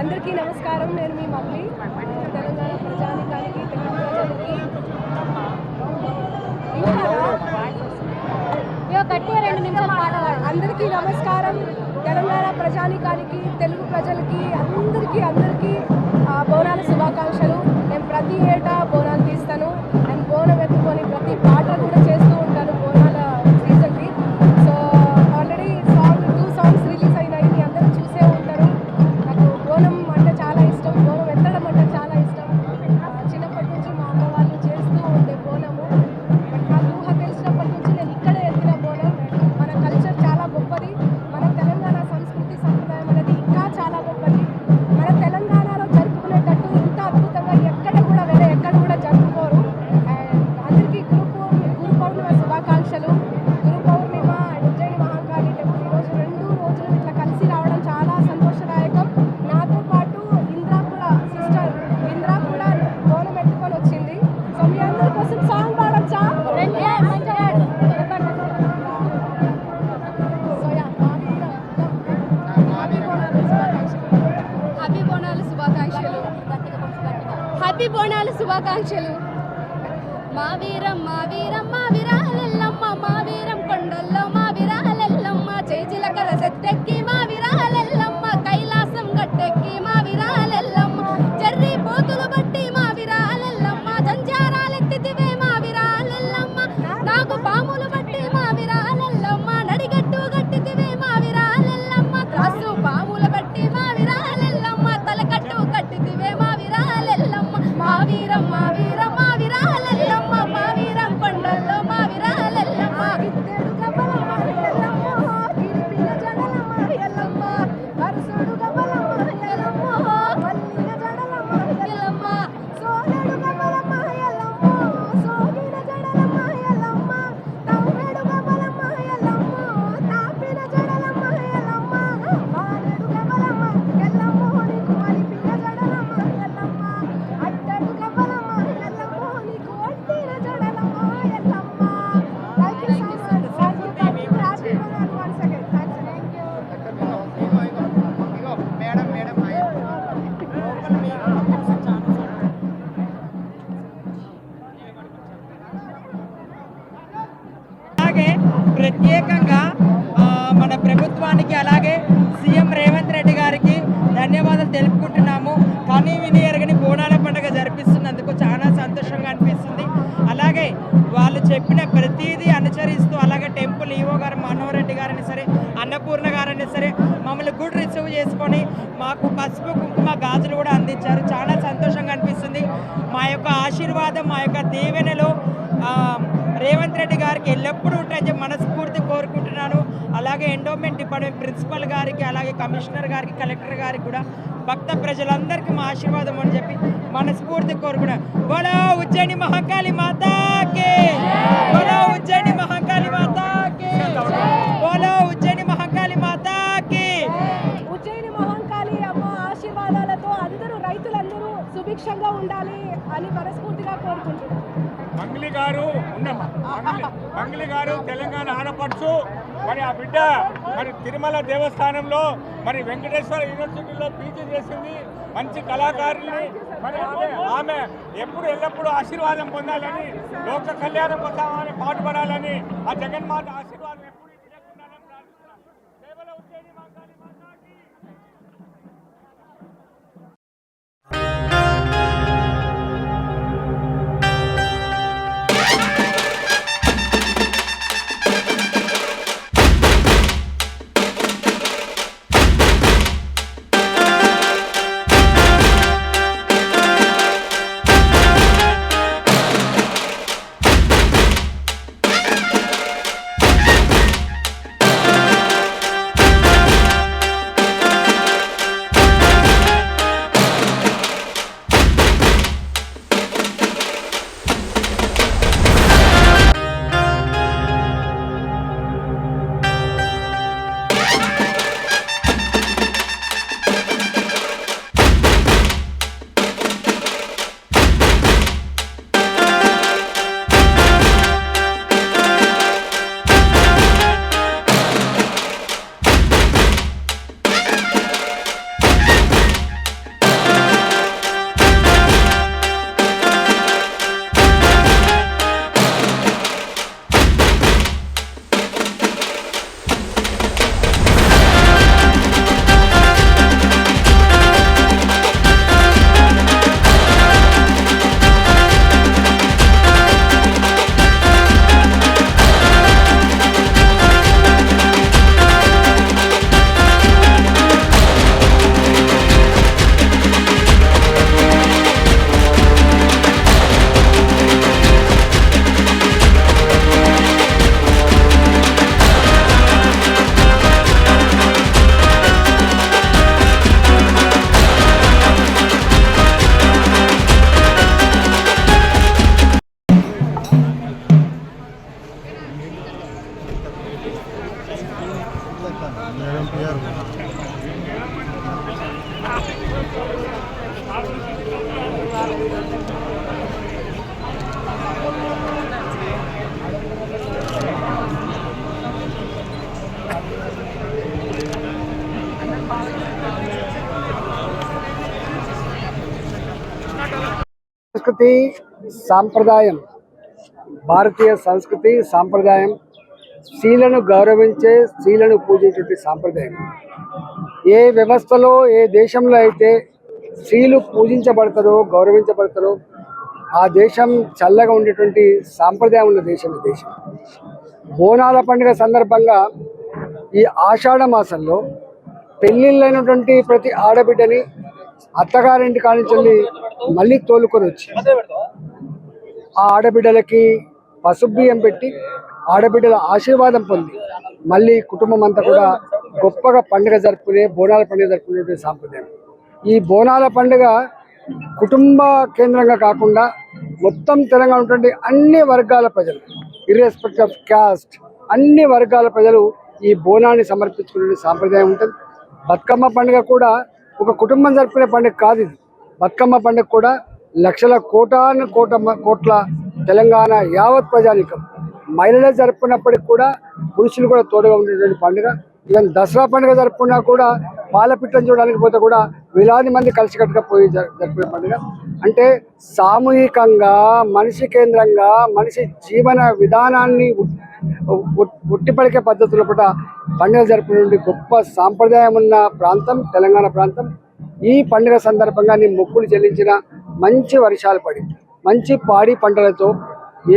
అందరికీ నమస్కారం. నేను మీ మమ్మీ. తెలంగాణ ప్రజానికానికి, తెలుగు ప్రజలకి అందరికీ నమస్కారం. తెలంగాణ ప్రజానికానికి, తెలుగు ప్రజలకి అందరికీ బోనాల శుభాకాంక్షలు. నేను ప్రతి ఏటా బోనాలు తీస్తాను. నేను బోనం ఎత్తుకొని ప్రతి పాట కూడా చేస్తూ ఉంటాను బోనాల సీజన్కి. సో ఆల్రెడీ 2 సాంగ్స్ రిలీజ్ అయినాయి, అందరూ చూసే ఉంటారు. నాకు బోనం అంటే చాలా ఇష్టం, బోనం ఎత్తడం అంటే చాలా ఇష్టం. చిన్నప్పటి నుంచి మా అమ్మ వాళ్ళు చేస్తూ ఉండే బోనము. బట్ నాకు ఊహ తెలిసినప్పటి నుంచి నేను ఇక్కడే ఎత్తిన బోనం. మన కల్చర్ చాలా గొప్పది. మన తెలంగాణ సంస్కృతి సంప్రదాయం అనేది ఇంకా చాలా గొప్పది. మన తెలంగాణలో జరుపుకునేటట్టు ఇంత అద్భుతంగా ఎక్కడ కూడా జరుపుకోరు. అండ్ అందరికీ గురు పౌర్ణిమ శుభాకాంక్షలు. గురు పౌర్ణిమ అండ్ ఉజ్జయిని మహాకాళి టెంపుల్ ఈరోజు 2 రోజులు ఇట్లా కలిసి రావడం చాలా సంతోషదాయకం. నాతో పాటు సిస్టర్ ఇంద్రా కూడా బోనం ఎత్తుకొని వచ్చింది. సో మీ అందరి కోసం సాంగ్ పాడొచ్చా? హ్యాపీ బోనాల శుభాకాంక్షలు. మా వీరం వీరాలెల్లమ్మ, మా వీరం కొండల్లో మా వీరాలెల్లమ్మ, చేజిలకల సెత్తెక్కి మా వీరాలెల్లమ్మ, కైలాసం గట్టెక్కి మా వీరాలెల్లమ్మ, జర్రి పోతులు బట్టి మా వీరాలెల్లమ్మ, జంజారాలెత్తితివే మా వీరాలెల్లమ్మ, నాకు పాములు బట్టి మా వీరాలెల్లమ్మ, నడిగట్టు గట్టితివే మా వీరాలెల్లమ్మ, త్రాసు పాములు బట్టి మా వీరాలెల్లమ్మ, తలకట్టు కట్టితివే మా వీరాలెల్లమ్మ, మా వీరం వీరాలెల్లమ్మ, మా వీరం కొండల్లో మా వీరాలెల్లమ్మ, గిద్దెడు గబ్బలమ్మ ఎల్లమ్మ, గిరిపిల్ల జడలమ్మ ఎల్లమ్మ, వరుసుడు గబ్బలమ్మ ఎల్లమ్మ, మల్లిన జడలమ్మ ఎల్లమ్మ, సోనెడు గబ్బలమ్మ ఎల్లమ్మ, సోగిన జడలమ్మ ఎల్లమ్మ, తవ్వెడు గబ్బలమ్మ ఎల్లమ్మ, తాపిన జడలమ్మ ఎల్లమ్మ, మారెడు గబ్బలమ్మ ఎల్లమ్మ, నీకు మలిపిన జడలమ్మ ఎల్లమ్మ, అడ్డడు గబ్బలమ్మ ఎల్లమ్మ, నీకు వట్టిన జడలమ్మ Yellamma. Thank you so much. Happy Bonalu once again. Thank you. అలాగే ప్రత్యేకంగా మన ప్రభుత్వానికి అలాగే సీఎం రేవంత్ రెడ్డి గారికి ధన్యవాదాలు తెలుపుకుంటున్నాము. కానీ విని ఎరగని బోనాల పండుగ జరిపిస్తున్నందుకు చాలా సంతోషంగా అనిపిస్తుంది. అలాగే వాళ్ళు చెప్పిన ప్రతిదీ అనుసరిస్తూ అలాగే టెంపుల్ ఈవో గారు మనోహర్ రెడ్డి గారిని సరే, అన్నపూర్ణ గారిని సరే మమ్మల్ని గుడ్ రిసీవ్ చేసుకొని మాకు పసుపు కుంకుమ గాజులు కూడా అందించారు. చాలా సంతోషంగా అనిపిస్తుంది. మా యొక్క ఆశీర్వాదం, మా యొక్క దీవెనలో రేవంత్ రెడ్డి గారికి ఎల్లప్పుడూ ఉంటాయని మనస్ఫూర్తి కోరుకుంటున్నాను. అలాగే ఎండోమెంట్ డిపార్ట్మెంట్ ప్రిన్సిపల్ గారికి, అలాగే కమిషనర్ గారికి, కలెక్టర్ గారికి కూడా భక్త ప్రజలందరికీ మా ఆశీర్వాదం అని చెప్పి మనస్ఫూర్తి కోరుకున్నాను. బోలో ఉజ్జయిని మహాకాళి మాతాకి, బోలో ఉజ్జయిని మహాకాళి మాతాకి, బోలో ఉజ్జయిని మహాకాళి మాతాకి. ఉజ్జయిని మహంకాళి అమ్మ ఆశీర్వాదాలతో రైతులందరూ సుభిక్షంగా ఉండాలి అని మనస్ఫూర్తిగా కోరుకుంటున్నాను. మంగళి గారు తెలంగాణ ఆడపడుచు. మరి ఆ బిడ్డ మరి తిరుమల దేవస్థానంలో మరి వెంకటేశ్వర యూనివర్సిటీలో పీజీ చేసింది. మంచి కళాకారుల్ని మరి ఆమె ఎల్లప్పుడూ ఆశీర్వాదం పొందాలని, లోక కళ్యాణం కోసమని పాటుపడాలని ఆ జగన్మాత ఆశీర్వాదం ఎప్పుడు ఇవ్వకుండాలని ప్రార్థిస్తున్నాను. కేవలం ఉజ్జయిని మహాకాళి మాతాకి. సంస్కృతి సాంప్రదాయం, భారతీయ సంస్కృతి సాంప్రదాయం, స్త్రీలను గౌరవించే, స్త్రీలను పూజించే సాంప్రదాయం. ఏ వ్యవస్థలో, ఏ దేశంలో అయితే స్త్రీలు పూజించబడతారో, గౌరవించబడతారో ఆ దేశం చల్లగా ఉండేటువంటి సాంప్రదాయం ఉన్న దేశం ఈ దేశం. బోనాల పండుగ సందర్భంగా ఈ ఆషాఢ మాసంలో పెళ్ళిళ్ళైనటువంటి ప్రతి ఆడబిడ్డని అత్తగారింటి కానించి మళ్ళీ తోలుకొని వచ్చి ఆ ఆడబిడ్డలకి పసుపు బియ్యం పెట్టి ఆడబిడ్డల ఆశీర్వాదం పొంది మళ్ళీ కుటుంబం అంతా కూడా గొప్పగా పండుగ జరుపుకునే, బోనాల పండుగ జరుపుకునే సాంప్రదాయం. ఈ బోనాల పండుగ కుటుంబ కేంద్రంగా కాకుండా మొత్తం తెలంగాణ ఉన్నటువంటి అన్ని వర్గాల ప్రజలు, ఇర్రెస్పెక్ట్ ఆఫ్ క్యాస్ట్, అన్ని వర్గాల ప్రజలు ఈ బోనాన్ని సమర్పించుకునే సాంప్రదాయం ఉంటుంది. బతుకమ్మ పండుగ కూడా ఒక కుటుంబం జరుపుకునే పండుగ కాదు ఇది. బతుకమ్మ పండుగ కూడా లక్షల కోట్ల తెలంగాణ యావత్ ప్రజానికం మహిళలే జరుపుకున్నప్పటికి కూడా పురుషులు కూడా తోడుగా ఉండేటువంటి పండుగ. ఈవెన్ దసరా పండుగ జరుపుకున్నా కూడా పాలపిట్టను చూడడానికి పోతే కూడా వేలాది మంది కలిసికట్టుగా పోయి జరుపుకునే పండుగ. అంటే సామూహికంగా, మనిషి కేంద్రంగా, మనిషి జీవన విధానాన్ని ఉట్టిపడికే పద్ధతుల పూట పండుగ జరుపుకునే గొప్ప సాంప్రదాయం ఉన్న ప్రాంతం తెలంగాణ ప్రాంతం. ఈ పండుగ సందర్భంగా నీ మొక్కులు చెల్లించిన మంచి వర్షాలు పడి మంచి పాడి పంటలతో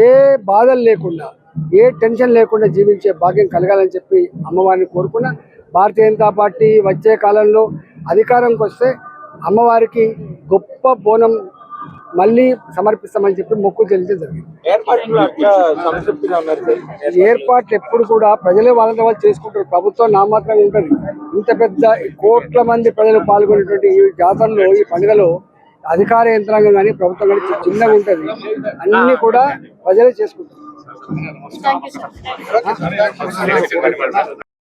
ఏ బాధలు లేకుండా, ఏ టెన్షన్ లేకుండా జీవించే భాగ్యం కలగాలని చెప్పి అమ్మవారిని కోరుకున్న. భారతీయ జనతా పార్టీ వచ్చే కాలంలో అధికారంకి వస్తే అమ్మవారికి గొప్ప బోనం మళ్ళీ సమర్పిస్తామని చెప్పి మొక్కు చెల్లించడం జరిగింది. ఏర్పాట్లు ఎప్పుడు కూడా ప్రజలే వాళ్ళంతా వాళ్ళు చేసుకుంటారు. ప్రభుత్వం నామాత్రంగా ఉంటుంది. ఇంత పెద్ద కోట్ల మంది ప్రజలు పాల్గొనేటువంటి ఈ జాతరలో, ఈ పండుగలో అధికార యంత్రాంగం కానీ ప్రభుత్వం కానీ చిన్నగా ఉంటుంది. అన్ని కూడా ప్రజలే చేసుకుంటారు.